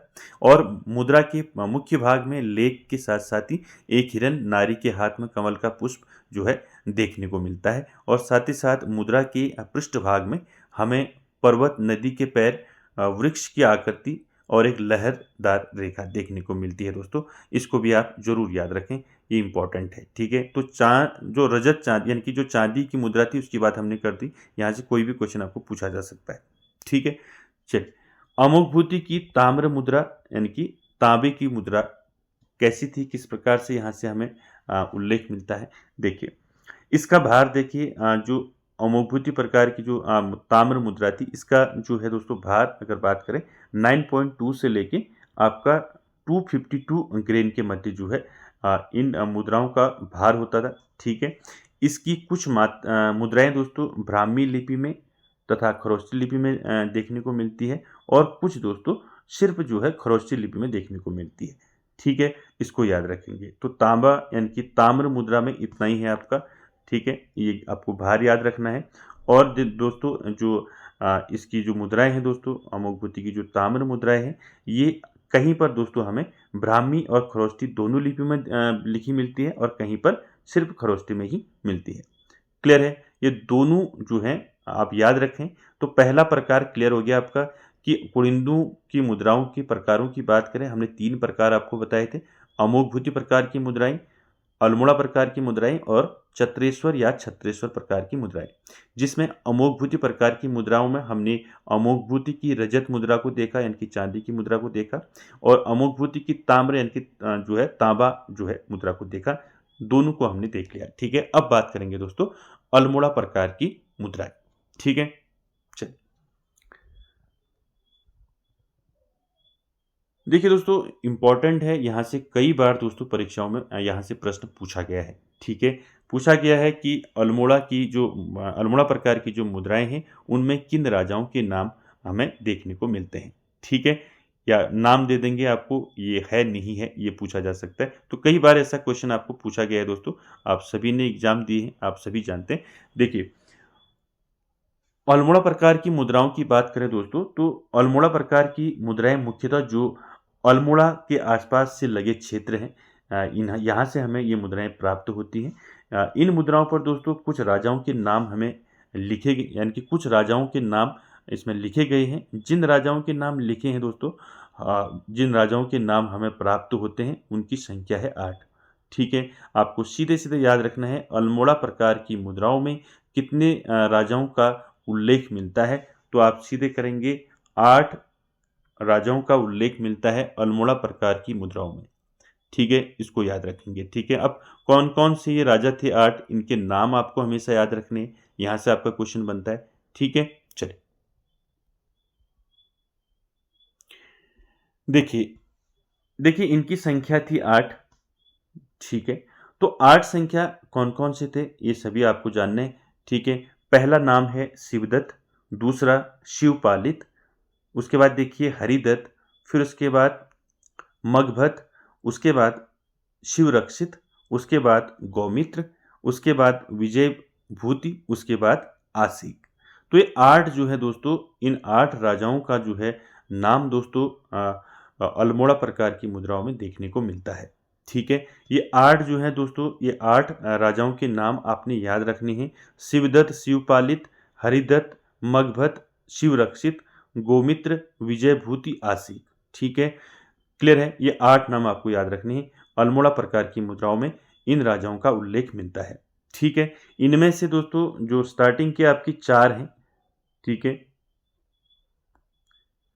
और मुद्रा के मुख्य भाग में लेख के साथ साथ ही एक हिरन, नारी के हाथ में कमल का पुष्प जो है देखने को मिलता है। और साथ ही साथ मुद्रा के पृष्ठ भाग में हमें पर्वत, नदी के पैर, वृक्ष की आकृति और एक लहरदार रेखा देखने को मिलती है दोस्तों। इसको भी आप जरूर याद रखें, ये इंपॉर्टेंट है, ठीक है। तो जो रजत चांदी यानी कि जो चांदी की मुद्रा थी उसकी बात हमने कर दी। यहाँ से कोई भी क्वेश्चन आपको पूछा जा सकता है, ठीक है। चलिए, अमोघभूति की ताम्र मुद्रा यानी कि तांबे की मुद्रा कैसी थी, किस प्रकार से यहाँ से हमें उल्लेख मिलता है। देखिए इसका भार देखिए, जो अमोघभूति प्रकार की जो ताम्र मुद्रा थी, इसका जो है दोस्तों भार अगर बात करें 9.2 से लेके आपका 252 ग्रेन के मध्य जो है इन मुद्राओं का भार होता था, ठीक है। इसकी कुछ मुद्राएं दोस्तों ब्राह्मी लिपि में तथा खरोष्टी लिपि में देखने को मिलती है, और कुछ दोस्तों सिर्फ जो है खरोष्टी लिपि में देखने को मिलती है, ठीक है। इसको याद रखेंगे। तो तांबा यानी कि ताम्र मुद्रा में इतना ही है आपका, ठीक है। ये आपको भार याद रखना है। और दोस्तों जो इसकी जो मुद्राएं हैं दोस्तों, अमोघभूति की जो ताम्र मुद्राएं हैं, ये कहीं पर दोस्तों हमें ब्राह्मी और खरोष्टी दोनों लिपि में लिखी मिलती है, और कहीं पर सिर्फ खरोष्टी में ही मिलती है, क्लियर है? ये दोनों जो हैं आप याद रखें। तो पहला प्रकार क्लियर हो गया आपका कि पुलिंदों की मुद्राओं के प्रकारों की बात करें, हमने 3 प्रकार आपको बताए थे। अमोघभूति प्रकार की मुद्राएं, अल्मोड़ा प्रकार की मुद्राएं और चत्रेश्वर या छत्रेश्वर प्रकार की मुद्राएं। जिसमें अमोघभूति प्रकार की मुद्राओं में हमने अमोघभूति की रजत मुद्रा को देखा, यानी कि चांदी की मुद्रा को देखा, और अमोघभूति की ताम्र यानी कि जो है तांबा जो है मुद्रा को देखा। दोनों को हमने देख लिया। ठीक है, अब बात करेंगे दोस्तों अल्मोड़ा प्रकार की मुद्राएं। ठीक है, चलिए देखिए दोस्तों, इंपॉर्टेंट है, यहाँ से कई बार दोस्तों परीक्षाओं में यहाँ से प्रश्न पूछा गया है। ठीक है, पूछा गया है कि अल्मोड़ा प्रकार की जो मुद्राएं हैं उनमें किन राजाओं के नाम हमें देखने को मिलते हैं। ठीक है, या नाम दे देंगे आपको, ये है नहीं है, ये पूछा जा सकता है। तो कई बार ऐसा क्वेश्चन आपको पूछा गया है दोस्तों, आप सभी ने एग्जाम दिए हैं, आप सभी जानते हैं। देखिए, अल्मोड़ा प्रकार की मुद्राओं की बात करें दोस्तों, तो अल्मोड़ा प्रकार की मुद्राएं मुख्यतः जो अल्मोड़ा के आसपास से लगे क्षेत्र हैं, इन यहाँ से हमें ये मुद्राएं प्राप्त होती हैं। इन मुद्राओं पर दोस्तों कुछ राजाओं के नाम हमें लिखे गए, यानी कि कुछ राजाओं के नाम इसमें लिखे गए हैं। जिन राजाओं के नाम लिखे हैं दोस्तों, जिन राजाओं के नाम हमें प्राप्त होते हैं उनकी संख्या है 8। ठीक है, आपको सीधे सीधे याद रखना है अल्मोड़ा प्रकार की मुद्राओं में कितने राजाओं का उल्लेख मिलता है। तो आप सीधे करेंगे 8 राजाओं का उल्लेख मिलता है अल्मोड़ा प्रकार की मुद्राओं में। ठीक है, इसको याद रखेंगे। ठीक है, अब कौन कौन से ये राजा थे 8, इनके नाम आपको हमेशा याद रखने हैं, यहाँ से आपका क्वेश्चन बनता है। ठीक है, चलिए देखिए, देखिए इनकी संख्या थी 8। ठीक है, तो 8 संख्या कौन कौन से थे ये सभी आपको जानने हैं। ठीक है, पहला नाम है शिवदत्त, दूसरा शिवपालित, उसके बाद देखिए हरिदत्त, फिर उसके बाद मगभट, उसके बाद शिवरक्षित, उसके बाद गौमित्र, उसके बाद विजय भूति, उसके बाद आसिक। तो ये 8 जो है दोस्तों, इन 8 राजाओं का जो है नाम दोस्तों अल्मोड़ा प्रकार की मुद्राओं में देखने को मिलता है। ठीक है, ये 8 जो है दोस्तों, ये 8 राजाओं के नाम आपने याद रखने हैं। शिवदत्त, शिवपालित, हरिदत्त, मगभट, शिवरक्षित, गौमित्र, विजयभूति, आसिक। ठीक है, क्लियर है? ये 8 नाम आपको याद रखने हैं। अल्मोड़ा प्रकार की मुद्राओं में इन राजाओं का उल्लेख मिलता है। ठीक है, इनमें से दोस्तों जो स्टार्टिंग के आपकी 4 हैं, ठीक है,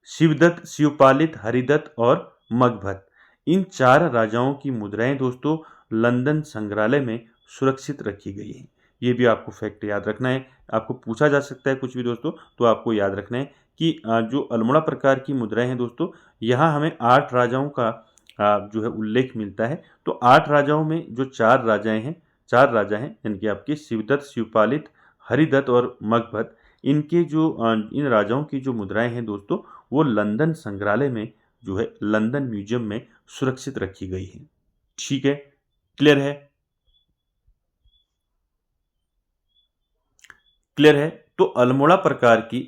शिवदत्त, शिवपालित, हरिदत्त और मगभट, इन 4 राजाओं की मुद्राएं दोस्तों लंदन संग्रहालय में सुरक्षित रखी गई हैं। ये भी आपको फैक्ट याद रखना है। आपको पूछा जा सकता है कुछ भी दोस्तों, तो आपको याद रखना है कि जो अल्मोड़ा प्रकार की मुद्राएं हैं दोस्तों, यहाँ हमें 8 राजाओं का जो है उल्लेख मिलता है। तो 8 राजाओं में जो 4 राजाएं हैं, 4 राजा हैं, यानी कि आपके शिवदत्त, शिवपालित, हरिदत्त और मगभट, इनके जो इन राजाओं की जो मुद्राएं हैं दोस्तों, वो लंदन संग्रहालय में जो है लंदन म्यूजियम में सुरक्षित रखी गई है। ठीक है, क्लियर है? क्लियर है? तो अल्मोड़ा प्रकार की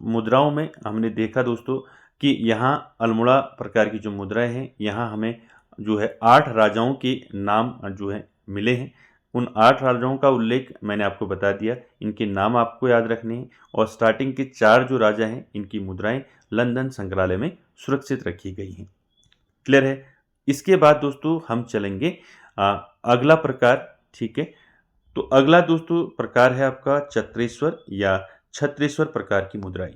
मुद्राओं में हमने देखा दोस्तों कि यहाँ अल्मोड़ा प्रकार की जो मुद्राएं हैं, यहाँ हमें जो है 8 राजाओं के नाम जो है मिले हैं। उन 8 राजाओं का उल्लेख मैंने आपको बता दिया, इनके नाम आपको याद रखने हैं, और स्टार्टिंग के 4 जो राजा हैं इनकी मुद्राएं लंदन संग्रहालय में सुरक्षित रखी गई हैं। क्लियर है? इसके बाद दोस्तों हम चलेंगे अगला प्रकार। ठीक है, तो अगला दोस्तों प्रकार है आपका चत्रेश्वर या छत्रेश्वर प्रकार की मुद्राएं।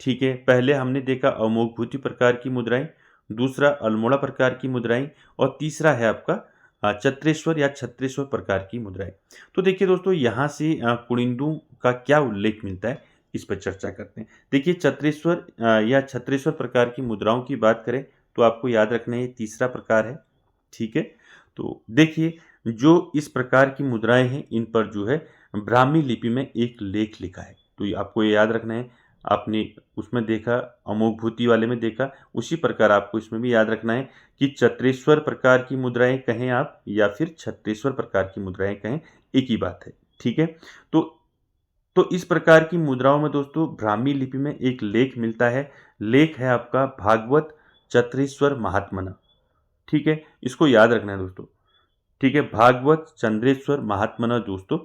ठीक है, पहले हमने देखा अमोघभूति प्रकार की मुद्राएं, दूसरा अल्मोड़ा प्रकार की मुद्राएं, और तीसरा है आपका चत्रेश्वर या छत्रेश्वर प्रकार की मुद्राएं। तो देखिए दोस्तों, यहाँ से कुनिंदों का क्या उल्लेख मिलता है, इस पर चर्चा करते हैं। देखिए, चत्रेश्वर या छत्रेश्वर प्रकार की मुद्राओं की बात करें तो आपको याद रखना है ये तीसरा प्रकार है। ठीक है, तो देखिए जो इस प्रकार की मुद्राएं हैं इन पर जो है ब्राह्मी लिपि में एक लेख लिखा है। तो आपको ये याद रखना है, आपने उसमें देखा, अमोघभूति वाले में देखा, उसी प्रकार आपको इसमें भी याद रखना है कि चत्रेश्वर प्रकार की मुद्राएं कहें आप या फिर छत्रेश्वर प्रकार की मुद्राएं कहें, एक ही बात है। ठीक है, तो इस प्रकार की मुद्राओं में दोस्तों ब्राह्मी लिपि में एक लेख मिलता है। लेख है आपका भागवत चत्रेश्वर महात्मना। ठीक है, इसको याद रखना है दोस्तों। ठीक है, भागवत चंद्रेश्वर महात्मना दोस्तों,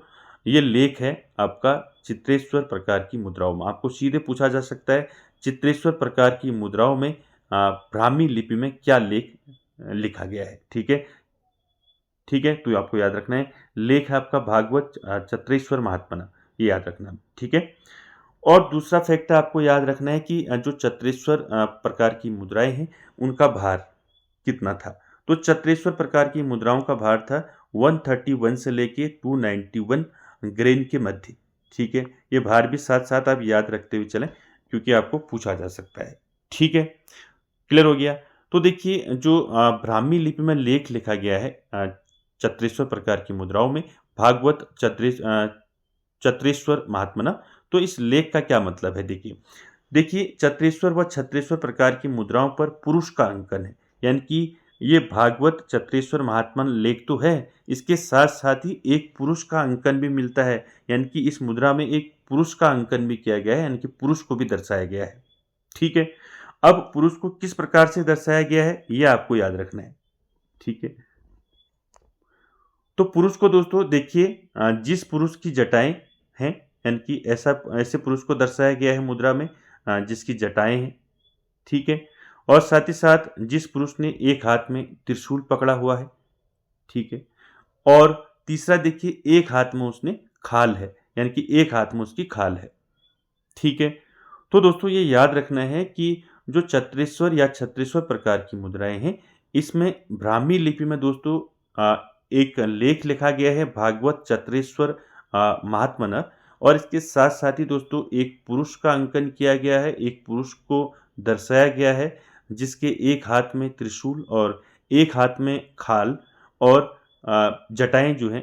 ये लेख है आपका चित्रेश्वर प्रकार की मुद्राओं में। आपको सीधे पूछा जा सकता है चित्रेश्वर प्रकार की मुद्राओं में ब्राह्मी लिपि में क्या लेख लिखा गया है। ठीक है, ठीक है, तो आपको याद रखना है लेख है आपका भागवत चत्रेश्वर महात्मना, ये याद रखना है। ठीक है, और दूसरा फैक्ट आपको याद रखना है कि जो चत्रेश्वर प्रकार की मुद्राएं हैं उनका भार कितना था। तो चत्रेश्वर प्रकार की मुद्राओं का भार था 131 से लेके 291 ग्रेन के मध्य। ठीक है, ये भार भी साथ साथ आप याद रखते हुए चलें क्योंकि आपको पूछा जा सकता है। ठीक है, क्लियर हो गया। तो देखिए जो ब्राह्मी लिपि में लेख लिखा गया है चत्रेश्वर प्रकार की मुद्राओं में भागवत चत्रेश्वर महात्मना, तो इस लेख का क्या मतलब है। देखिए देखिए चत्रेश्वर व छत्रेश्वर प्रकार की मुद्राओं पर पुरुष का अंकन है, यानी कि ये भागवत चत्रेश्वर महात्मन लेख तो है, इसके साथ साथ ही एक पुरुष का अंकन भी मिलता है, यानी कि इस मुद्रा में एक पुरुष का अंकन भी किया गया है, यानी कि पुरुष को भी दर्शाया गया है। ठीक है, अब पुरुष को किस प्रकार से दर्शाया गया है ये आपको याद रखना है। ठीक है, तो पुरुष को दोस्तों देखिए जिस पुरुष की जटाएं हैं, यानी कि ऐसे पुरुष को दर्शाया गया है मुद्रा में जिसकी जटाएं हैं। ठीक है, और साथ ही साथ जिस पुरुष ने एक हाथ में त्रिशूल पकड़ा हुआ है। ठीक है, और तीसरा देखिए एक हाथ में उसने खाल है, यानी कि एक हाथ में उसकी खाल है। ठीक है, तो दोस्तों ये याद रखना है कि जो चत्रेश्वर या छत्रेश्वर प्रकार की मुद्राएं हैं इसमें ब्राह्मी लिपि में दोस्तों एक लेख लिखा गया है भागवत चत्रेश्वर महात्मना, और इसके साथ साथ ही दोस्तों एक पुरुष का अंकन किया गया है, एक पुरुष को दर्शाया गया है जिसके एक हाथ में त्रिशूल और एक हाथ में खाल और जटाएं जो हैं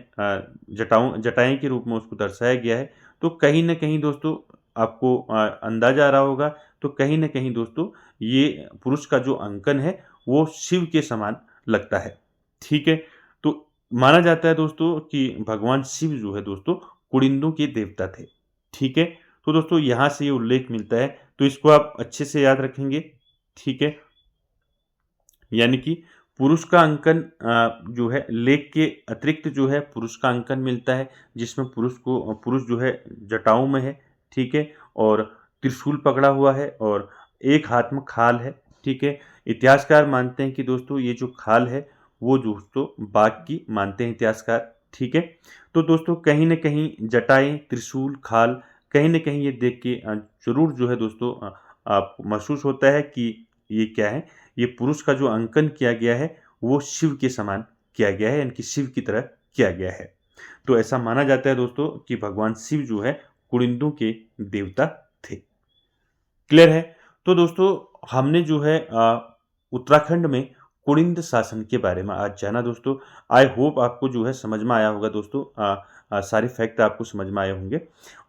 जटाएं के रूप में उसको दर्शाया गया है। तो कहीं ना कहीं दोस्तों आपको अंदाजा आ रहा होगा, तो कहीं ना कहीं दोस्तों ये पुरुष का जो अंकन है वो शिव के समान लगता है। ठीक है, तो माना जाता है दोस्तों कि भगवान शिव जो है दोस्तों कुड़िंदों के देवता थे। ठीक है, तो दोस्तों यहाँ से ये उल्लेख मिलता है, तो इसको आप अच्छे से याद रखेंगे। ठीक है, यानी कि पुरुष का अंकन जो है लेख के अतिरिक्त जो है पुरुष का अंकन मिलता है, जिसमें पुरुष जो है जटाओं में है। ठीक है, और त्रिशूल पकड़ा हुआ है और एक हाथ में खाल है। ठीक है, इतिहासकार मानते हैं कि दोस्तों ये जो खाल है वो दोस्तों बाघ की मानते हैं इतिहासकार। ठीक है, तो दोस्तों कहीं ना कहीं जटाएं त्रिशूल खाल कहीं ना कहीं ये देख के जरूर जो है दोस्तों आपको महसूस होता है कि ये क्या है, ये पुरुष का जो अंकन किया गया है वो शिव के समान किया गया है, यानी कि शिव की तरह किया गया है। तो ऐसा माना जाता है दोस्तों कि भगवान शिव जो है कुड़िंदों के देवता थे। क्लियर है। तो दोस्तों हमने जो है उत्तराखंड में कुड़िंद शासन के बारे में आज जाना दोस्तों। आई होप आपको जो है समझ में आया होगा दोस्तों, सारे फैक्ट आपको समझ में आए होंगे।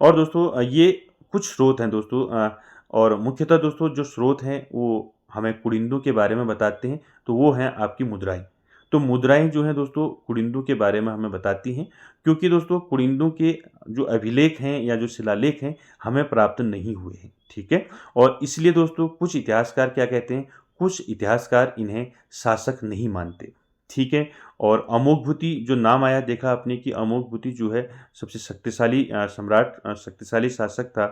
और दोस्तों ये कुछ स्रोत हैं दोस्तों, और मुख्यतः दोस्तों जो स्रोत हैं वो हमें कुड़िंदों के बारे में बताते हैं, तो वो हैं आपकी मुद्राएं। तो मुद्राएं जो हैं दोस्तों कुड़िंदों के बारे में हमें बताती हैं, क्योंकि दोस्तों कुड़िंदों के जो अभिलेख हैं या जो शिलालेख हैं हमें प्राप्त नहीं हुए हैं। ठीक है, और इसलिए दोस्तों कुछ इतिहासकार क्या कहते हैं, कुछ इतिहासकार इन्हें शासक नहीं मानते। ठीक है, और अमोघभूति जो नाम आया देखा आपने कि अमोघभूति जो है सबसे शक्तिशाली सम्राट शक्तिशाली शासक था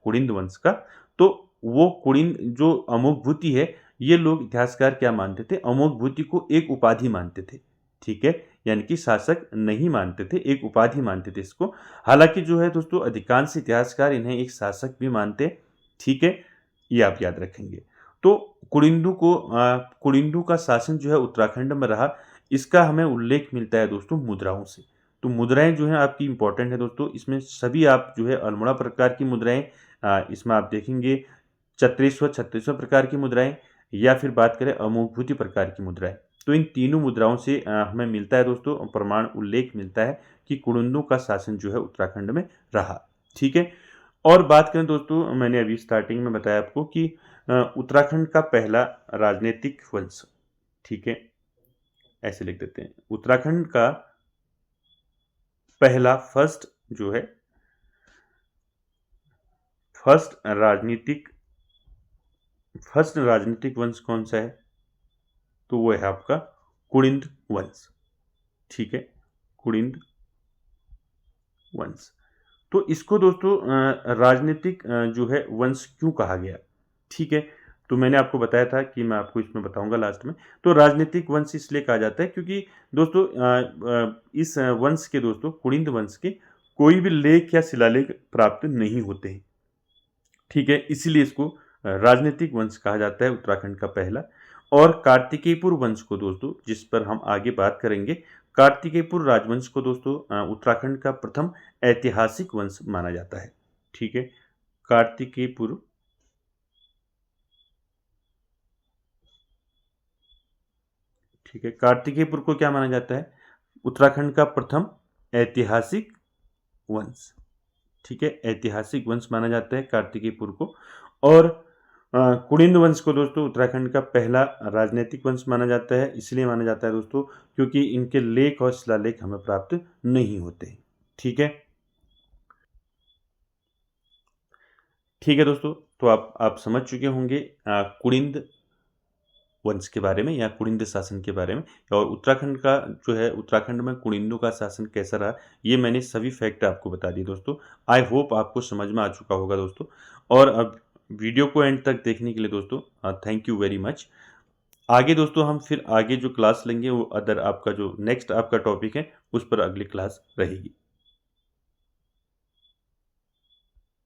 कुड़िंद वंश का। तो वो कुड़िंद जो अमोघभूति है, ये लोग इतिहासकार क्या मानते थे, अमोघभूति को एक उपाधि मानते थे। ठीक है, यानी कि शासक नहीं मानते थे, एक उपाधि मानते थे इसको। हालांकि जो है दोस्तों अधिकांश इतिहासकार इन्हें एक शासक भी मानते। ठीक है, ये आप याद रखेंगे। तो कुड़िंदू का शासन जो है उत्तराखंड में रहा, इसका हमें उल्लेख मिलता है दोस्तों मुद्राओं से। तो मुद्राएं जो हैं आपकी इंपॉर्टेंट है दोस्तों, इसमें सभी आप जो है अल्मोड़ा प्रकार की मुद्राएं इसमें आप देखेंगे चत्रेश्वर छत्तीसवें प्रकार की मुद्राएं, या फिर बात करें अमोघभूति प्रकार की मुद्राएं। तो इन तीनों मुद्राओं से हमें मिलता है दोस्तों प्रमाण उल्लेख मिलता है कि कुड़िंदों का शासन जो है उत्तराखंड में रहा। ठीक है, और बात करें दोस्तों मैंने अभी स्टार्टिंग में बताया आपको कि उत्तराखंड का पहला राजनीतिक वंश। ठीक है, ऐसे लिख देते हैं उत्तराखंड का पहला जो है फर्स्ट राजनीतिक वंश कौन सा है, तो वो है आपका कुड़िंद वंश। ठीक है, कुड़िंद वंश। तो इसको दोस्तों राजनीतिक जो है वंश क्यों कहा गया, ठीक है। तो मैंने आपको बताया था कि मैं आपको इसमें बताऊंगा लास्ट में। तो राजनीतिक वंश इसलिए कहा जाता है क्योंकि दोस्तों इस वंश के दोस्तों कुणिद वंश के कोई भी लेख या शिलालेख प्राप्त नहीं होते हैं, ठीक है। इसीलिए इसको राजनीतिक वंश कहा जाता है, उत्तराखंड का पहला। और कार्तिकेयपुर वंश को दोस्तों, जिस पर हम आगे बात करेंगे, कार्तिकेयपुर राजवंश को दोस्तों उत्तराखंड का प्रथम ऐतिहासिक वंश माना जाता है, ठीक है। कार्तिकेयपुर ठीक है, कार्तिकेयपुर को क्या माना जाता है, उत्तराखंड का प्रथम ऐतिहासिक वंश, ठीक है। ऐतिहासिक वंश माना जाता है कार्तिकेयपुर को। और कुणिद वंश को दोस्तों उत्तराखंड का पहला राजनीतिक वंश माना जाता है। इसलिए माना जाता है दोस्तों क्योंकि इनके लेख और शिलालेख हमें प्राप्त नहीं होते, ठीक है। ठीक है दोस्तों, तो आप समझ चुके होंगे कुणिद वंश के बारे में या कुणिद शासन के बारे में। और उत्तराखंड का जो है, उत्तराखंड में कुणिदों का शासन कैसा रहा, ये मैंने सभी फैक्ट आपको बता दिए दोस्तों। आई होप आपको समझ में आ चुका होगा दोस्तों। और अब वीडियो को एंड तक देखने के लिए दोस्तों थैंक यू वेरी मच। आगे दोस्तों हम फिर आगे जो क्लास लेंगे वो अदर आपका जो नेक्स्ट आपका टॉपिक है उस पर अगली क्लास रहेगी।